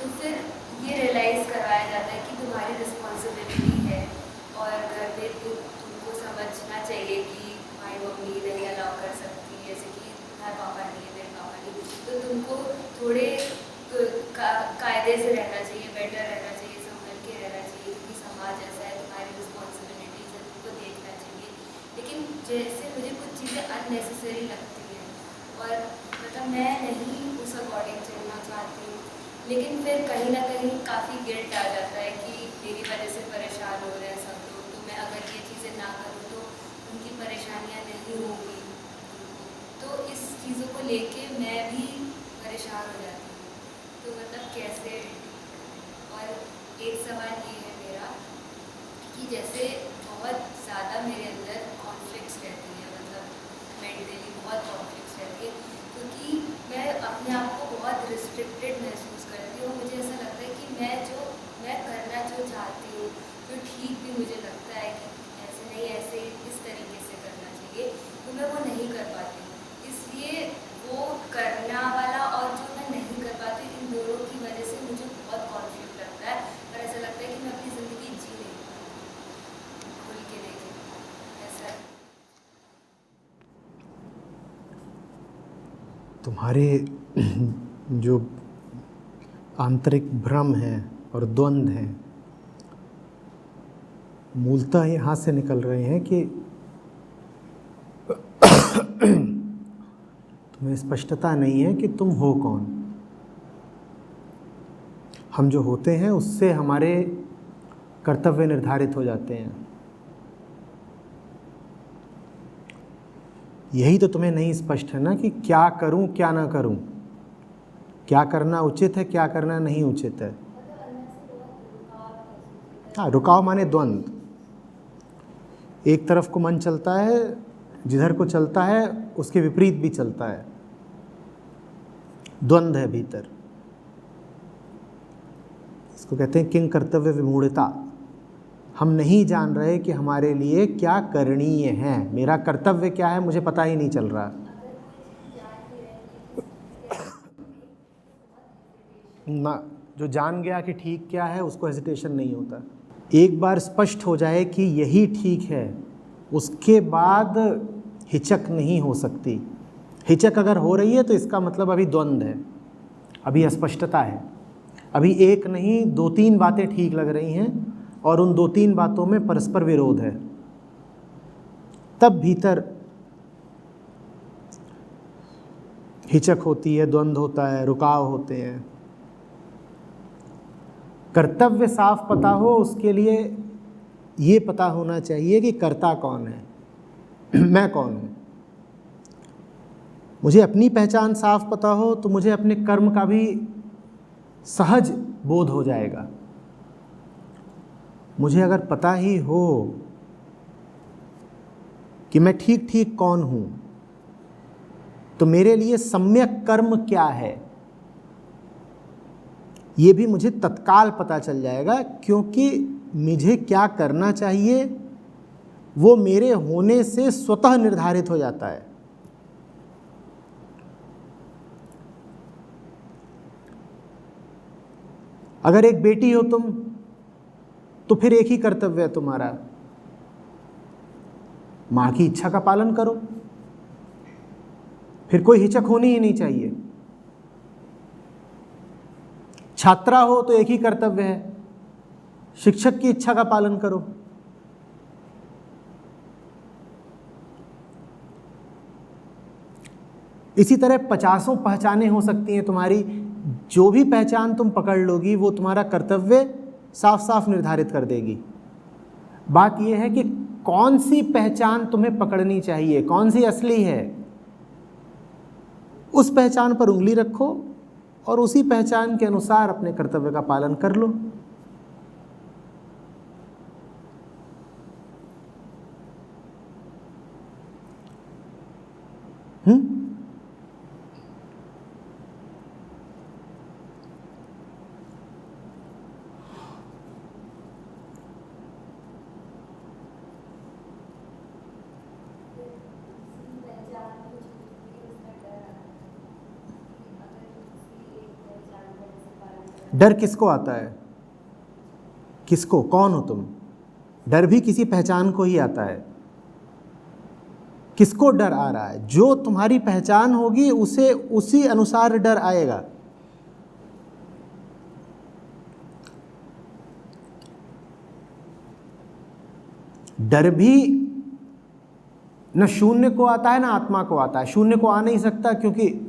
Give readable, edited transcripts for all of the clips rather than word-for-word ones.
तो फिर ये रियलाइज़ करवाया जाता है कि तुम्हारी रिस्पॉन्सिबिलिटी है और घर पे तुमको समझना चाहिए कि तुम्हारी मम्मी नहीं अलाउ कर सकती, जैसे कि तुम्हारे पापा नहीं है, मेरे पापा नहीं, तो तुमको थोड़े कायदे से रहना चाहिए, बेटर रहना चाहिए, संभल के रहना चाहिए, क्योंकि समाज ऐसा है, तुम्हारी रिस्पॉन्सिबिलिटीज है, तुमको देखना चाहिए। लेकिन जैसे मुझे कुछ चीज़ें अननेसेसरी लगती हैं और मतलब मैं नहीं उस अकॉर्डिंग चलना चाहती हूँ, लेकिन फिर कहीं ना कहीं काफ़ी गिल्ट आ जाता है कि मेरी वजह से परेशान हो रहे हैं सब लोग, तो मैं अगर ये चीज़ें ना करूँ तो उनकी परेशानियाँ नहीं होंगी। तो इस चीज़ों को लेके मैं भी परेशान हो जाती हूँ, तो मतलब कैसे। और एक सवाल ये है मेरा कि जैसे बहुत ज़्यादा मेरे अंदर कॉन्फ्लिक्ट्स रहती है, मतलब मेंटली बहुत कॉन्फ्लिक्ट्स रहती है, क्योंकि मैं अपने आप को बहुत रिस्ट्रिक्टेड महसूस करती हूँ। मुझे ऐसा लगता है कि मैं करना जो चाहती हूँ, जो ठीक भी मुझे लगता है कि ऐसे नहीं, ऐसे इस तरीके से करना चाहिए, तो मैं वो नहीं कर पाती। इसलिए वो करना वाला और जो मैं नहीं कर पाती, इन दोनों की वजह से मुझे बहुत कॉन्फ्लिक्ट लगता है और ऐसा लगता है कि मैं अपनी ज़िंदगी जी नहीं पाती, खुल के नहीं जी पाती, ऐसा है। तुम्हारे जो आंतरिक भ्रम है और द्वंद्व हैं मूलतः यहाँ से निकल रहे हैं कि तुम्हें स्पष्टता नहीं है कि तुम हो कौन। हम जो होते हैं उससे हमारे कर्तव्य निर्धारित हो जाते हैं। यही तो तुम्हें नहीं स्पष्ट है ना कि क्या करूं क्या ना करूं, क्या करना उचित है क्या करना नहीं उचित है। हाँ, रुकाव माने द्वंद्व। एक तरफ को मन चलता है, जिधर को चलता है उसके विपरीत भी चलता है, द्वंद्व है भीतर। इसको कहते हैं किंग कर्तव्य विमूढ़ता। हम नहीं जान रहे कि हमारे लिए क्या करणीय है, मेरा कर्तव्य क्या है मुझे पता ही नहीं चल रहा। ना, जो जान गया कि ठीक क्या है उसको हेजिटेशन नहीं होता। एक बार स्पष्ट हो जाए कि यही ठीक है, उसके बाद हिचक नहीं हो सकती। हिचक अगर हो रही है तो इसका मतलब अभी द्वंद्व है, अभी अस्पष्टता है, अभी एक नहीं दो तीन बातें ठीक लग रही हैं और उन दो तीन बातों में परस्पर विरोध है। तब भीतर हिचक होती है, द्वंद्व होता है, रुकाव होते हैं। कर्तव्य साफ पता हो, उसके लिए ये पता होना चाहिए कि कर्ता कौन है, मैं कौन हूँ। मुझे अपनी पहचान साफ पता हो तो मुझे अपने कर्म का भी सहज बोध हो जाएगा। मुझे अगर पता ही हो कि मैं ठीक ठीक कौन हूँ तो मेरे लिए सम्यक कर्म क्या है ये भी मुझे तत्काल पता चल जाएगा, क्योंकि मुझे क्या करना चाहिए वो मेरे होने से स्वतः निर्धारित हो जाता है। अगर एक बेटी हो तुम तो फिर एक ही कर्तव्य है तुम्हारा, माँ की इच्छा का पालन करो, फिर कोई हिचक होनी ही नहीं चाहिए। छात्रा हो तो एक ही कर्तव्य है, शिक्षक की इच्छा का पालन करो। इसी तरह 50 पहचानें हो सकती हैं तुम्हारी, जो भी पहचान तुम पकड़ लोगी वो तुम्हारा कर्तव्य साफ साफ निर्धारित कर देगी। बात यह है कि कौन सी पहचान तुम्हें पकड़नी चाहिए, कौन सी असली है, उस पहचान पर उंगली रखो और उसी पहचान के अनुसार अपने कर्तव्य का पालन कर लो। डर किसको आता है? किसको? कौन हो तुम? डर भी किसी पहचान को ही आता है। किसको डर आ रहा है? जो तुम्हारी पहचान होगी उसे उसी अनुसार डर आएगा। डर भी न शून्य को आता है ना आत्मा को आता है। शून्य को आ नहीं सकता क्योंकि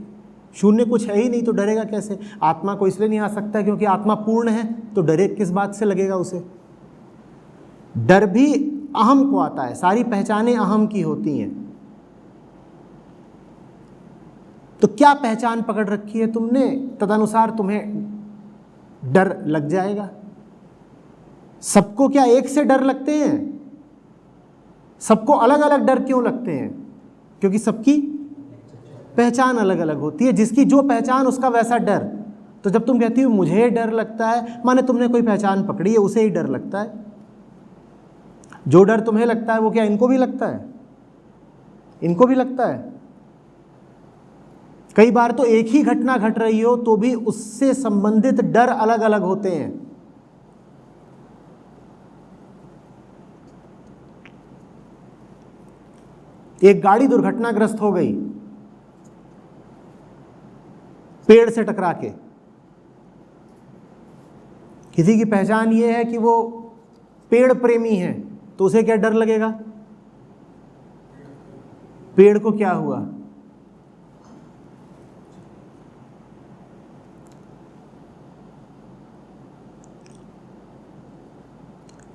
शून्य कुछ है ही नहीं, तो डरेगा कैसे? आत्मा को इसलिए नहीं आ सकता क्योंकि आत्मा पूर्ण है, तो डरे किस बात से लगेगा उसे? डर भी अहम को आता है। सारी पहचानें अहम की होती हैं। तो क्या पहचान पकड़ रखी है तुमने, तदनुसार तुम्हें डर लग जाएगा। सबको क्या एक से डर लगते हैं? सबको अलग अलग डर क्यों लगते हैं? क्योंकि सबकी पहचान अलग अलग होती है। जिसकी जो पहचान उसका वैसा डर। तो जब तुम कहती हो मुझे डर लगता है, माने तुमने कोई पहचान पकड़ी है, उसे ही डर लगता है। जो डर तुम्हें लगता है वो क्या इनको भी लगता है? इनको भी लगता है। कई बार तो एक ही घटना घट रही हो तो भी उससे संबंधित डर अलग अलग होते हैं। एक गाड़ी दुर्घटनाग्रस्त हो गई पेड़ से टकरा के। किसी की पहचान ये है कि वो पेड़ प्रेमी है, तो उसे क्या डर लगेगा? पेड़ को क्या हुआ?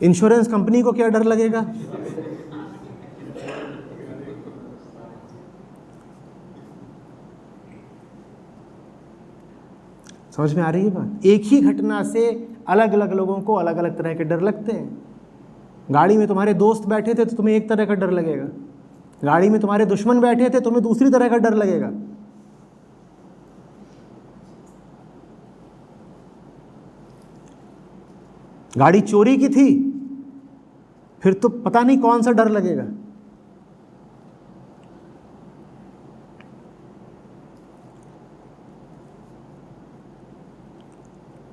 इंश्योरेंस कंपनी को क्या डर लगेगा? समझ में आ रही है बात? एक ही घटना से अलग अलग लोगों को अलग अलग तरह के डर लगते हैं। गाड़ी में तुम्हारे दोस्त बैठे थे तो तुम्हें एक तरह का डर लगेगा। गाड़ी में तुम्हारे दुश्मन बैठे थे, तुम्हें दूसरी तरह का डर लगेगा। गाड़ी चोरी की थी, फिर तो पता नहीं कौन सा डर लगेगा।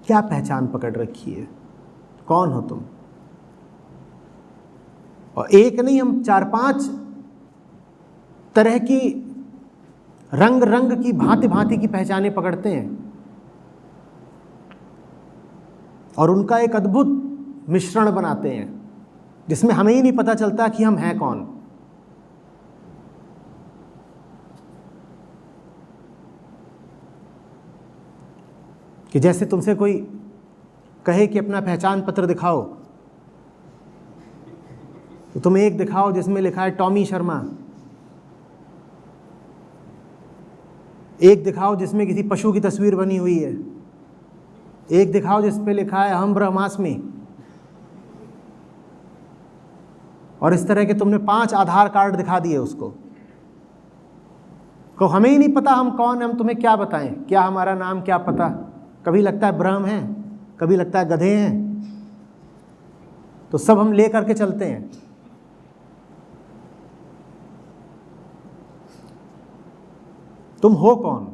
क्या पहचान पकड़ रखी है? कौन हो तुम? और एक नहीं, हम 4-5 तरह की रंग रंग की भांति भांति की पहचानें पकड़ते हैं और उनका एक अद्भुत मिश्रण बनाते हैं जिसमें हमें ही नहीं पता चलता कि हम हैं कौन। कि जैसे तुमसे कोई कहे कि अपना पहचान पत्र दिखाओ, तो तुम एक दिखाओ जिसमें लिखा है टॉमी शर्मा, एक दिखाओ जिसमें किसी पशु की तस्वीर बनी हुई है, एक दिखाओ जिस पे लिखा है अहम ब्रह्मास्मि, और इस तरह के तुमने 5 आधार कार्ड दिखा दिए उसको। को हमें ही नहीं पता हम कौन हैं, हम तुम्हें क्या बताएं? क्या हमारा नाम, क्या पता? कभी लगता है ब्रह्म हैं, कभी लगता है गधे हैं, तो सब हम ले करके चलते हैं। तुम हो कौन?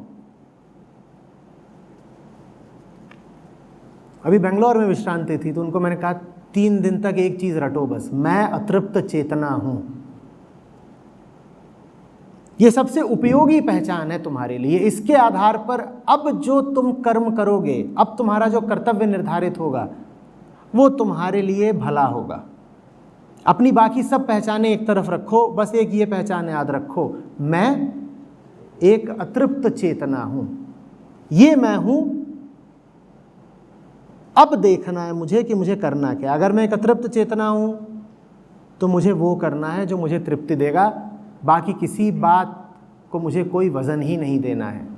अभी बेंगलोर में विश्रांति थी तो उनको मैंने कहा 3 दिन तक एक चीज रटो बस, मैं अतृप्त चेतना हूं। ये सबसे उपयोगी पहचान है तुम्हारे लिए। इसके आधार पर अब जो तुम कर्म करोगे, अब तुम्हारा जो कर्तव्य निर्धारित होगा वो तुम्हारे लिए भला होगा। अपनी बाकी सब पहचानें एक तरफ रखो, बस एक ये पहचान याद रखो, मैं एक अतृप्त चेतना हूं। ये मैं हूं। अब देखना है मुझे कि मुझे करना क्या। अगर मैं एक अतृप्त चेतना हूं तो मुझे वो करना है जो मुझे तृप्ति देगा। बाकी किसी बात को मुझे कोई वजन ही नहीं देना है।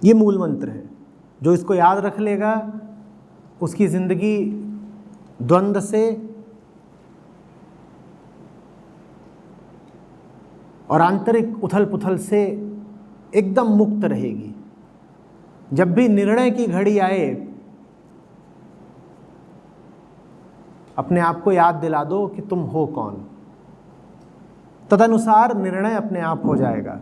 ये मूल मंत्र है। जो इसको याद रख लेगा उसकी जिंदगी द्वंद्व से और आंतरिक उथल पुथल से एकदम मुक्त रहेगी। जब भी निर्णय की घड़ी आए, अपने आप को याद दिला दो कि तुम हो कौन। तदनुसार निर्णय अपने आप हो जाएगा।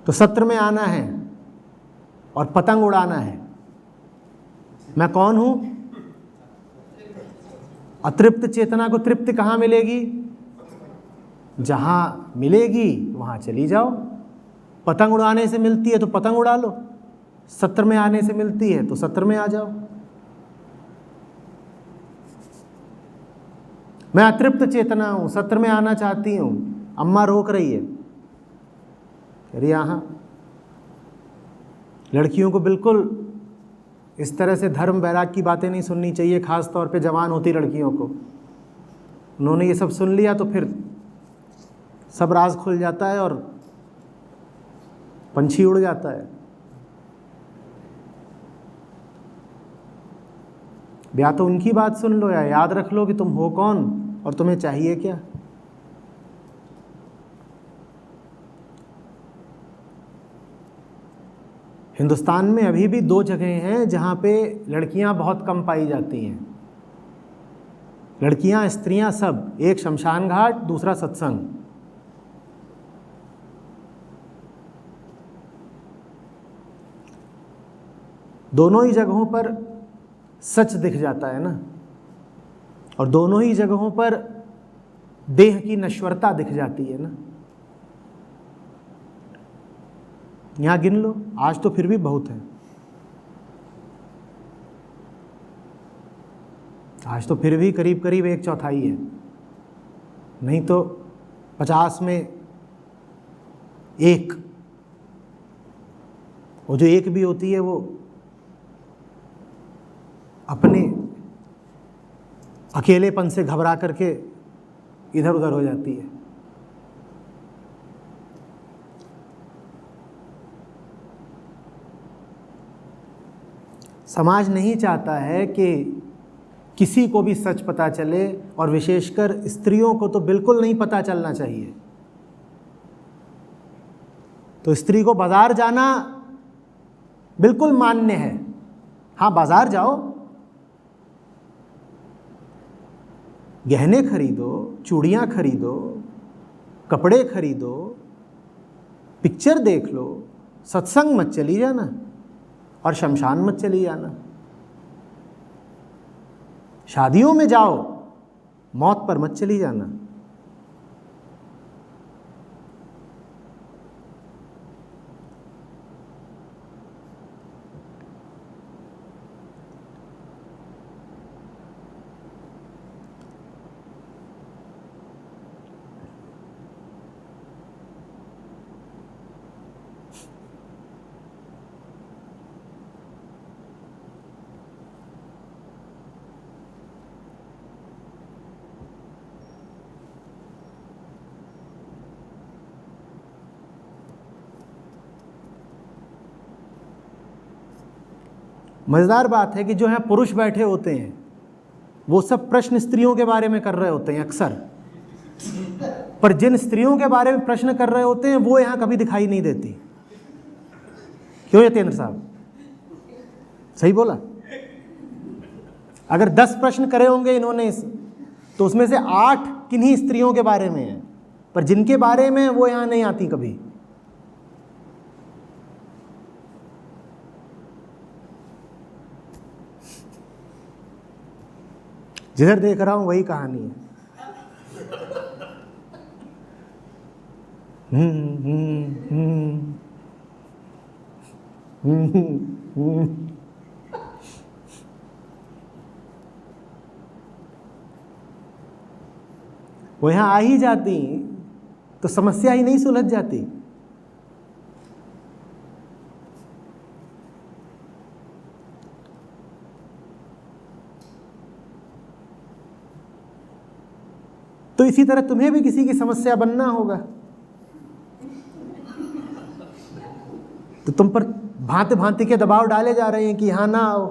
तो सत्र में आना है और पतंग उड़ाना है। मैं कौन हूं? अतृप्त चेतना को तृप्ति कहाँ मिलेगी? जहां मिलेगी वहां चली जाओ। पतंग उड़ाने से मिलती है तो पतंग उड़ा लो, सत्र में आने से मिलती है तो सत्र में आ जाओ। मैं अतृप्त चेतना हूं, सत्र में आना चाहती हूं, अम्मा रोक रही है। अरे यहाँ लड़कियों को बिल्कुल इस तरह से धर्म वैराग की बातें नहीं सुननी चाहिए, खास तौर पे जवान होती लड़कियों को। उन्होंने ये सब सुन लिया तो फिर सब राज खुल जाता है और पंछी उड़ जाता है। या तो उनकी बात सुन लो या याद रख लो कि तुम हो कौन और तुम्हें चाहिए क्या। हिंदुस्तान में अभी भी 2 जगह हैं जहाँ पे लड़कियाँ बहुत कम पाई जाती हैं। लड़कियाँ स्त्रियाँ सब, एक शमशान घाट, दूसरा सत्संग। दोनों ही जगहों पर सच दिख जाता है ना, और दोनों ही जगहों पर देह की नश्वरता दिख जाती है ना। यहाँ गिन लो, आज तो फिर भी बहुत है, आज तो फिर भी करीब करीब 1/4 है, नहीं तो 50 में 1। वो जो 1 भी होती है वो अपने अकेलेपन से घबरा करके इधर उधर हो जाती है। समाज नहीं चाहता है कि किसी को भी सच पता चले, और विशेषकर स्त्रियों को तो बिल्कुल नहीं पता चलना चाहिए। तो स्त्री को बाजार जाना बिल्कुल मान्य है। हाँ, बाजार जाओ, गहने खरीदो, चूड़ियाँ खरीदो, कपड़े खरीदो, पिक्चर देख लो, सत्संग मत चली जाना और शमशान मत चली जाना। शादियों में जाओ, मौत पर मत चली जाना। मज़ेदार बात है कि जो यहाँ पुरुष बैठे होते हैं वो सब प्रश्न स्त्रियों के बारे में कर रहे होते हैं अक्सर, पर जिन स्त्रियों के बारे में प्रश्न कर रहे होते हैं वो यहाँ कभी दिखाई नहीं देती। क्यों यतेंद्र साहब, सही बोला? अगर 10 प्रश्न करे होंगे इन्होंने तो उसमें से 8 किन्हीं स्त्रियों के बारे में है, पर जिनके बारे में वो यहाँ नहीं आती कभी। जिधर देख रहा हूं वही कहानी है। वो यहाँ आ ही जाती तो समस्या ही नहीं सुलझ जाती। तो इसी तरह तुम्हें भी किसी की समस्या बनना होगा। तो तुम पर भांति भांति के दबाव डाले जा रहे हैं कि यहाँ ना आओ।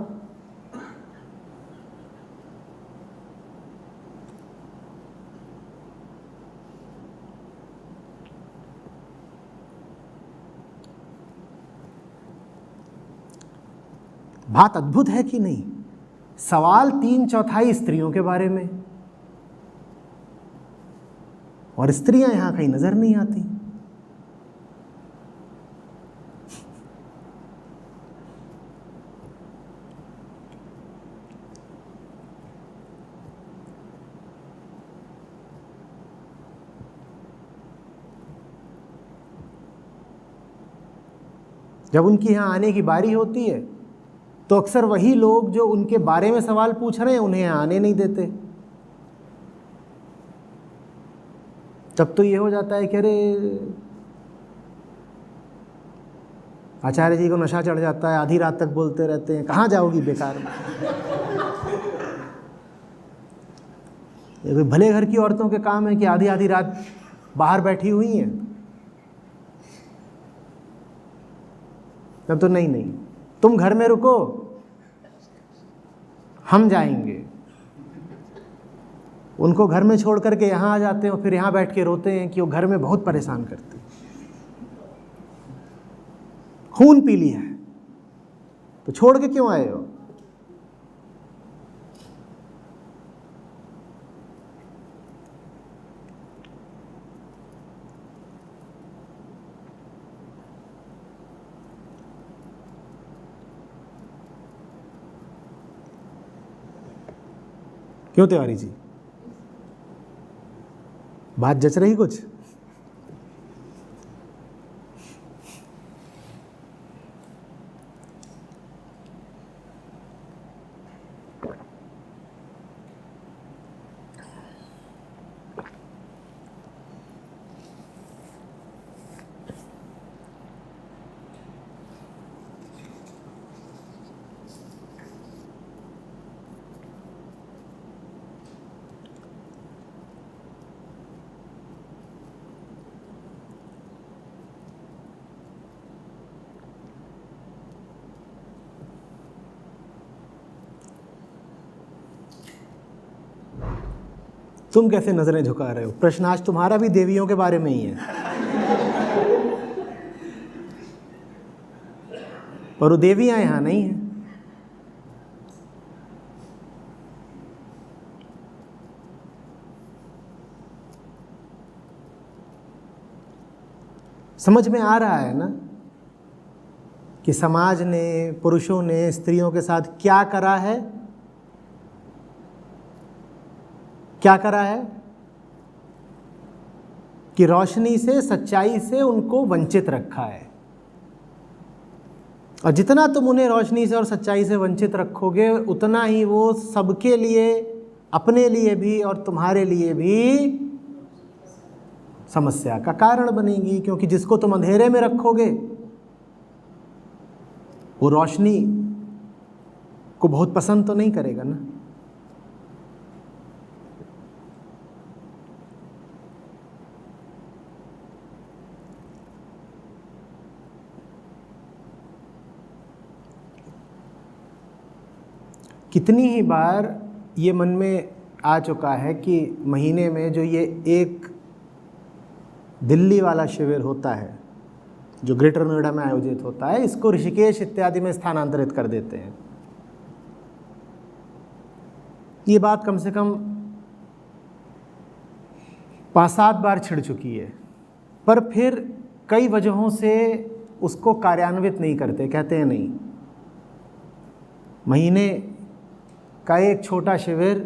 बात अद्भुत है कि नहीं? सवाल 3/4 स्त्रियों के बारे में, और स्त्रियां यहां कहीं नजर नहीं आती। जब उनकी यहां आने की बारी होती है तो अक्सर वही लोग जो उनके बारे में सवाल पूछ रहे हैं उन्हें आने नहीं देते। तब तो ये हो जाता है कि अरे आचार्य जी को नशा चढ़ जाता है, आधी रात तक बोलते रहते हैं, कहाँ जाओगी बेकार में। ये कोई भले घर की औरतों के काम है कि आधी आधी रात बाहर बैठी हुई हैं? तब तो नहीं, तुम घर में रुको, हम जाएंगे। उनको घर में छोड़ करके यहाँ आ जाते हैं और फिर यहाँ बैठ के रोते हैं कि वो घर में बहुत परेशान करते, खून पी लिया है, तो छोड़ के क्यों आए हो? क्यों तिवारी जी, बात जच रही कुछ? तुम कैसे नजरें झुका रहे हो? प्रश्न आज तुम्हारा भी देवियों के बारे में ही है, पर वो देवियां यहां नहीं है। समझ में आ रहा है ना कि समाज ने, पुरुषों ने स्त्रियों के साथ क्या करा है? क्या करा है कि रोशनी से, सच्चाई से उनको वंचित रखा है। और जितना तुम उन्हें रोशनी से और सच्चाई से वंचित रखोगे उतना ही वो सबके लिए, अपने लिए भी और तुम्हारे लिए भी समस्या का कारण बनेगी। क्योंकि जिसको तुम अंधेरे में रखोगे वो रोशनी को बहुत पसंद तो नहीं करेगा ना। कितनी ही बार ये मन में आ चुका है कि महीने में जो ये एक दिल्ली वाला शिविर होता है जो ग्रेटर नोएडा में आयोजित होता है, इसको ऋषिकेश इत्यादि में स्थानांतरित कर देते हैं। ये बात कम से कम 5-7 बार छिड़ चुकी है, पर फिर कई वजहों से उसको कार्यान्वित नहीं करते। कहते हैं नहीं, महीने का एक छोटा शिविर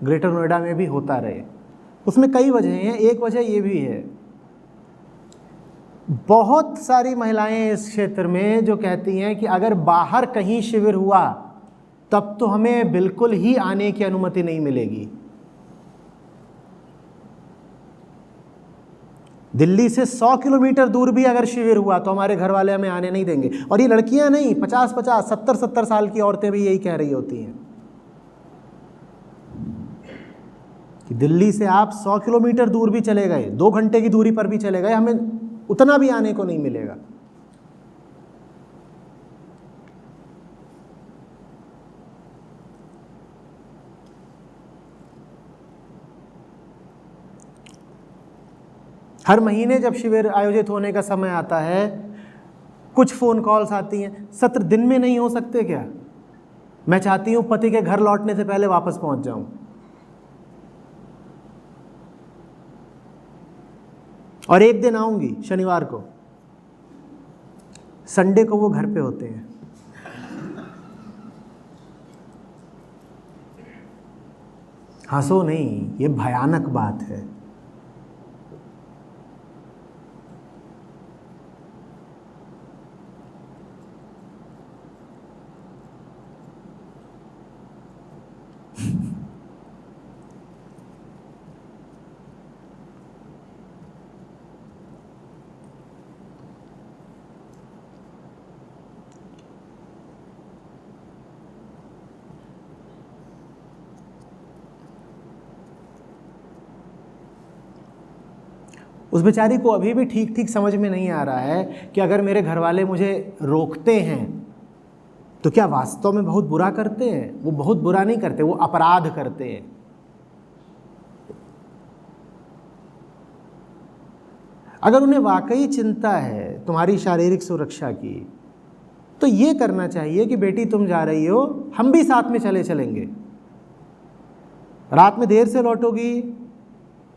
ग्रेटर नोएडा में भी होता रहे। उसमें कई वजह हैं। एक वजह ये भी है, बहुत सारी महिलाएं इस क्षेत्र में जो कहती हैं कि अगर बाहर कहीं शिविर हुआ तब तो हमें बिल्कुल ही आने की अनुमति नहीं मिलेगी। दिल्ली से 100 किलोमीटर दूर भी अगर शिविर हुआ तो हमारे घर वाले हमें आने नहीं देंगे। और ये लड़कियां नहीं, 50-50, 70-70 साल की औरतें भी यही कह रही होती हैं कि दिल्ली से आप 100 किलोमीटर दूर भी चले गए, 2 घंटे की दूरी पर भी चले गए, हमें उतना भी आने को नहीं मिलेगा। हर महीने जब शिविर आयोजित होने का समय आता है, कुछ फ़ोन कॉल्स आती हैं, सत्र दिन में नहीं हो सकते क्या? मैं चाहती हूँ पति के घर लौटने से पहले वापस पहुँच जाऊँ। और एक दिन आऊँगी शनिवार को, संडे को वो घर पे होते हैं। हंसो नहीं, ये भयानक बात है। उस बेचारी को अभी भी ठीक ठीक समझ में नहीं आ रहा है कि अगर मेरे घर वाले मुझे रोकते हैं तो क्या वास्तव में बहुत बुरा करते हैं? वो बहुत बुरा नहीं करते, वो अपराध करते हैं। अगर उन्हें वाकई चिंता है तुम्हारी शारीरिक सुरक्षा की, तो ये करना चाहिए कि बेटी तुम जा रही हो, हम भी साथ में चलेंगे। रात में देर से लौटोगी,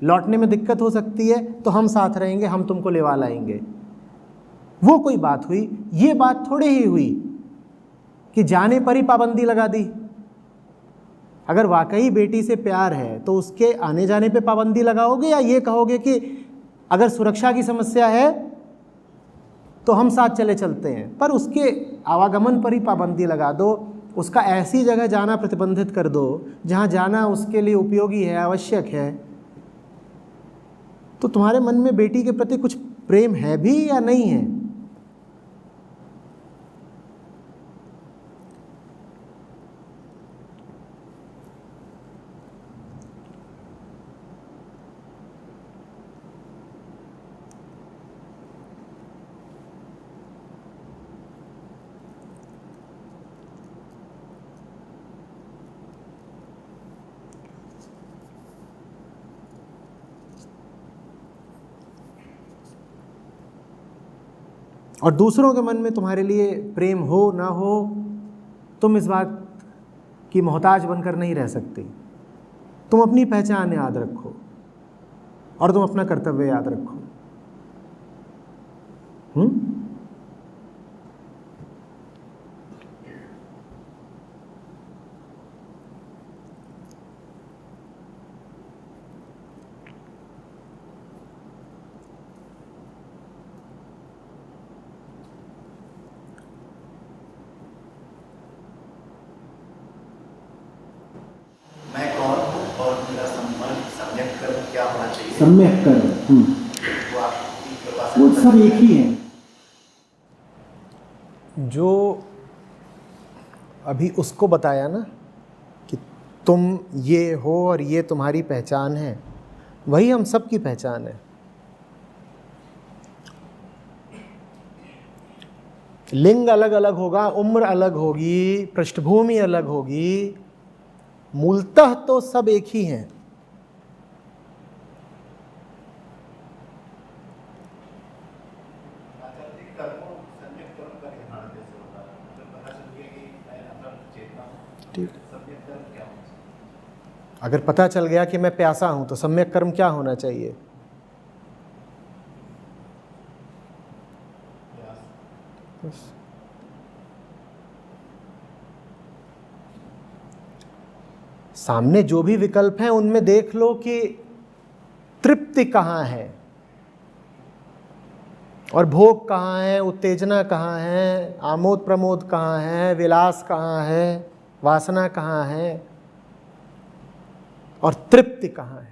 लौटने में दिक्कत हो सकती है, तो हम साथ रहेंगे, हम तुमको लेवा लाएंगे। वो कोई बात हुई। ये बात थोड़े ही हुई कि जाने पर ही पाबंदी लगा दी। अगर वाकई बेटी से प्यार है तो उसके आने जाने पे पाबंदी लगाओगे, या ये कहोगे कि अगर सुरक्षा की समस्या है तो हम साथ चलते हैं, पर उसके आवागमन पर ही पाबंदी लगा दो, उसका ऐसी जगह जाना प्रतिबंधित कर दो जहाँ जाना उसके लिए उपयोगी है, आवश्यक है। तो तुम्हारे मन में बेटी के प्रति कुछ प्रेम है भी या नहीं है? और दूसरों के मन में तुम्हारे लिए प्रेम हो ना हो, तुम इस बात की मोहताज बनकर नहीं रह सकती। तुम अपनी पहचान याद रखो और तुम अपना कर्तव्य याद रखो। सम्यक कर्म, वो सब एक ही है। जो अभी उसको बताया ना कि तुम ये हो और ये तुम्हारी पहचान है, वही हम सब की पहचान है। लिंग अलग अलग होगा, उम्र अलग होगी, पृष्ठभूमि अलग होगी, मूलतः तो सब एक ही हैं। अगर पता चल गया कि मैं प्यासा हूं तो सम्यक कर्म क्या होना चाहिए? सामने जो भी विकल्प हैं उनमें देख लो कि तृप्ति कहाँ है और भोग कहाँ है, उत्तेजना कहाँ है, आमोद प्रमोद कहाँ है, विलास कहाँ है, वासना कहाँ है और तृप्ति कहाँ है।